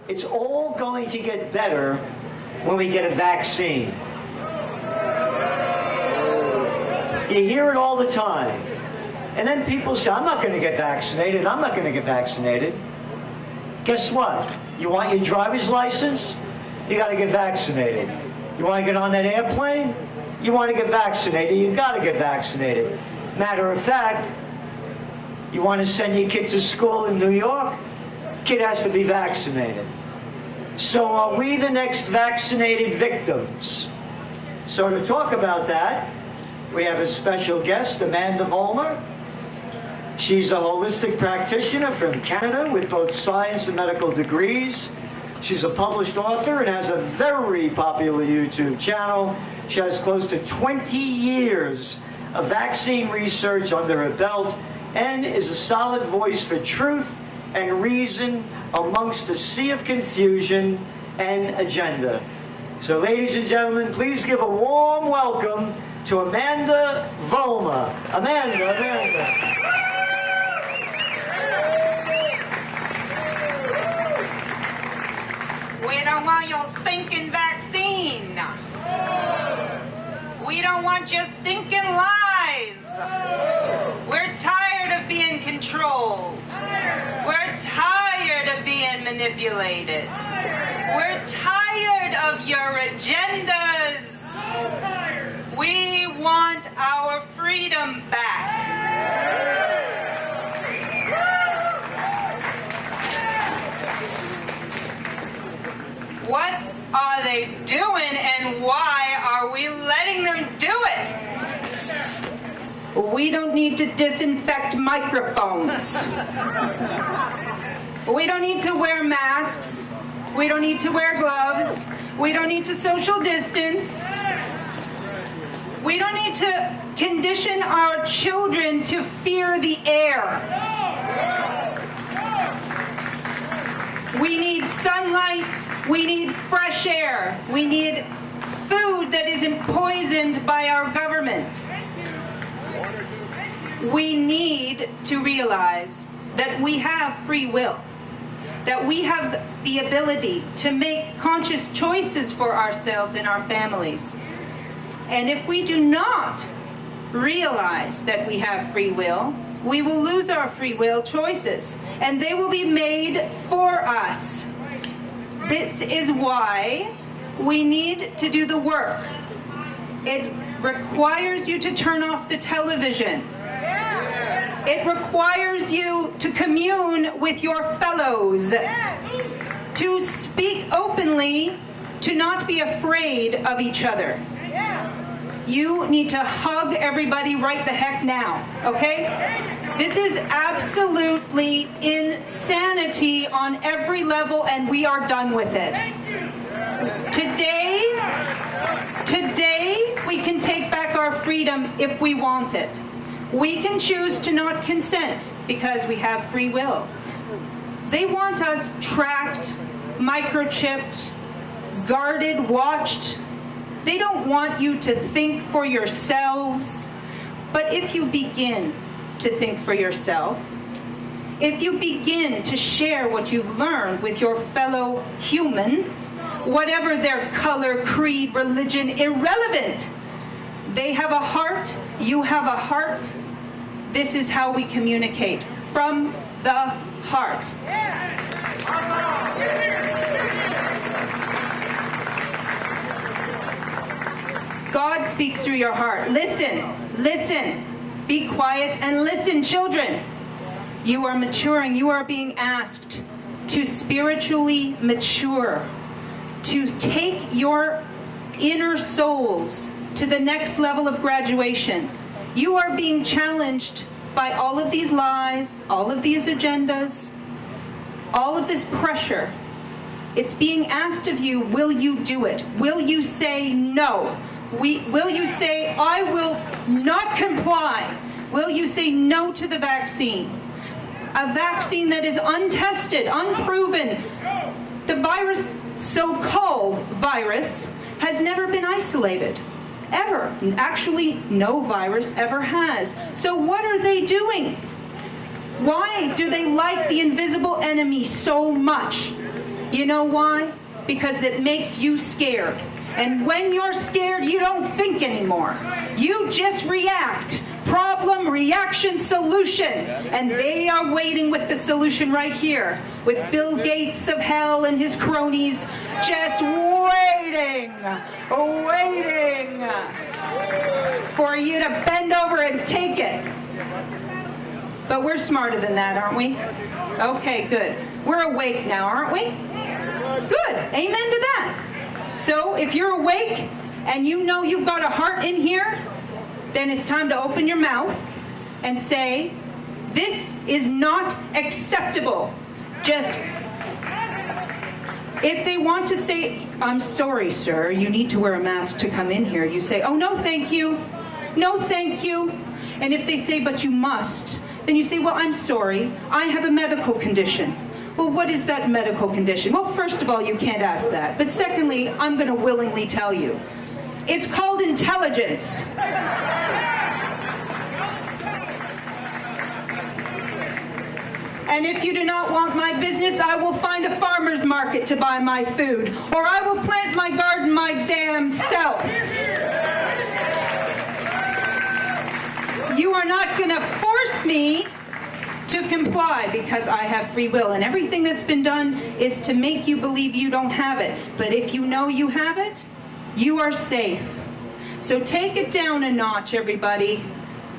It's all going to get better when we get a vaccine. You hear it all the time. And then people say, I'm not going to get vaccinated. I'm not going to get vaccinated. Guess what? You want your driver's license? You got to get vaccinated. You want to get on that airplane? You want to get vaccinated? You got to get vaccinated. Matter of fact, you want to send your kid to school in New York? Kid has to be vaccinated. So are we the next vaccinated victims? So to talk about that, we have a special guest, Amanda Vollmer. She's a holistic practitioner from Canada with both science and medical degrees. She's a published author and has a very popular YouTube channel. She has close to 20 years of vaccine research under her belt and is a solid voice for truth and reason amongst a sea of confusion and agenda. So ladies and gentlemen, please give a warm welcome to Amanda Vollmer. Amanda. We don't want your stinking vaccine. We don't want your stinking lies. We're tired of being controlled. We're tired of being manipulated. We're tired of your agendas. We want our freedom back. What are they doing and why are we letting them do it? We don't need to disinfect microphones. We don't need to wear masks. We don't need to wear gloves. We don't need to social distance. We don't need to condition our children to fear the air. We need sunlight. We need fresh air. We need food that isn't poisoned by our government. We need to realize that we have free will, that we have the ability to make conscious choices for ourselves and our families. And if we do not realize that we have free will, we will lose our free will choices, and they will be made for us. This is why we need to do the work. It requires you to turn off the television. It requires you to commune with your fellows, to speak openly, to not be afraid of each other. You need to hug everybody right the heck now, okay? This is absolutely insanity on every level, and we are done with it. Today, we can take back our freedom if we want it. We can choose to not consent because we have free will. They want us tracked, microchipped, guarded, watched. They don't want you to think for yourselves. But if you begin to think for yourself, if you begin to share what you've learned with your fellow human, whatever their color, creed, religion, irrelevant, they have a heart, you have a heart. This is how we communicate, from the heart. God speaks through your heart. Listen, listen. Be quiet and listen, children. You are maturing. You are being asked to spiritually mature, to take your inner souls to the next level of graduation. You are being challenged by all of these lies, all of these agendas, all of this pressure. It's being asked of you, will you do it? Will you say no? Will you say, I will not comply? Will you say no to the vaccine? A vaccine that is untested, unproven. The virus, so-called virus, has never been isolated. Ever. Actually, no virus ever has. So what are they doing? Why do they like the invisible enemy so much? You know why? Because it makes you scared. And when you're scared, you don't think anymore. You just react. Problem, reaction, solution. And they are waiting with the solution right here. With Bill Gates of hell and his cronies just waiting for you to bend over and take it. But we're smarter than that, aren't we? Okay, good. We're awake now, aren't we? Good. Amen to that. So if you're awake and you know you've got a heart in here, then it's time to open your mouth and say, this is not acceptable. Just, if they want to say, I'm sorry, sir, you need to wear a mask to come in here, you say, oh, no, thank you. No, thank you. And if they say, but you must, then you say, well, I'm sorry, I have a medical condition. Well, what is that medical condition? Well, first of all, you can't ask that. But secondly, I'm going to willingly tell you. It's called intelligence. And if you do not want my business, I will find a farmer's market to buy my food. Or I will plant my garden my damn self. You are not going to force me to comply because I have free will. And everything that's been done is to make you believe you don't have it. But if you know you have it, you are safe. So take it down a notch, everybody.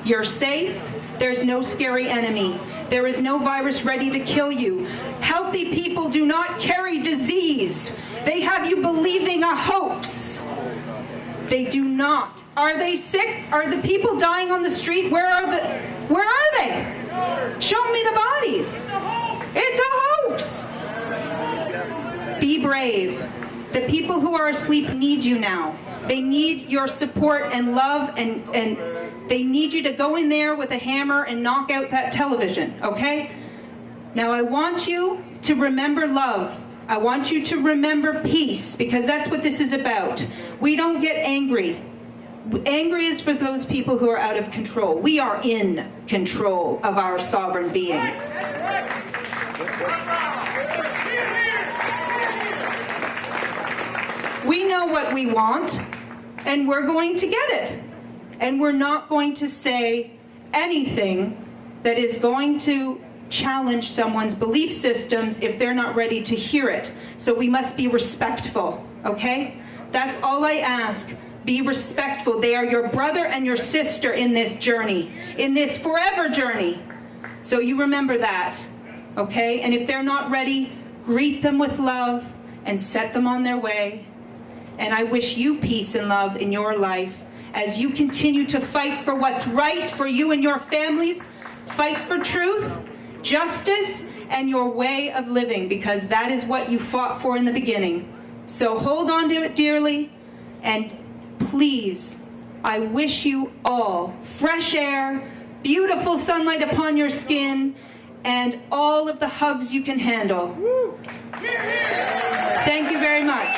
You're safe. There's no scary enemy. There is no virus ready to kill you. Healthy people do not carry disease. They have you believing a hoax. They do not. Are they sick? Are the people dying on the street? Where are they? Show me the bodies. It's a hoax. Be brave. The people who are asleep need you now. They need your support and love, and they need you to go in there with a hammer and knock out that television, okay? Now I want you to remember love. I want you to remember peace, because that's what this is about. We don't get angry. Angry is for those people who are out of control. We are in control of our sovereign being. We know what we want, and we're going to get it. And we're not going to say anything that is going to challenge someone's belief systems if they're not ready to hear it. So we must be respectful, okay? That's all I ask. Be respectful. They are your brother and your sister in this journey, in this forever journey. So you remember that, okay? And if they're not ready, greet them with love and set them on their way. And I wish you peace and love in your life as you continue to fight for what's right for you and your families. Fight for truth, justice, and your way of living, because that is what you fought for in the beginning. So hold on to it dearly, and please, I wish you all fresh air, beautiful sunlight upon your skin, and all of the hugs you can handle. Thank you very much.